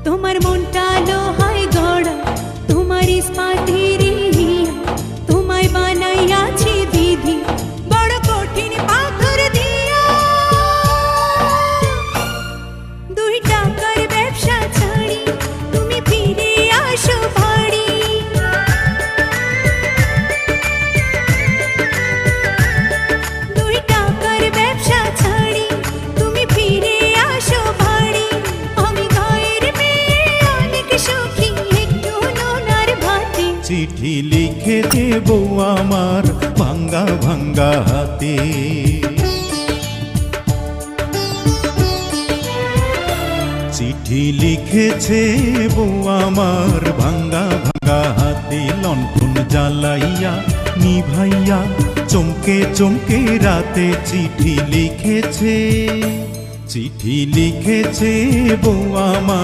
তোমার মনটা লোহায় গড়া, তোমার ইস্পাতের হিয়া, তোমায় বানাইয়াছি বিধি বড় কঠিন পাথর দিয়া। 2 টাকার ব্যবসা ছাড়ি তুমি ফিরে আসো বাড়ি। 2 টাকার ব্যবসা ছাড়ি তুমি ফিরে আসো বাড়ি। আমি গায়ের মেয়ে অনেক সুখী একটু নোনার ভাতে। চিঠি লিখে দেব আমার ভাঙ্গা ভাঙ্গা হাতে। চিঠি লিখেছে বউ আমার ভাঙ্গা ভাঙ্গা হাতে। লণ্ঠন জ্বালাইয়া নিভাইয়া চমকে চমকে রাতে চিঠি লিখেছে। চিঠি লিখেছে বউ আমার।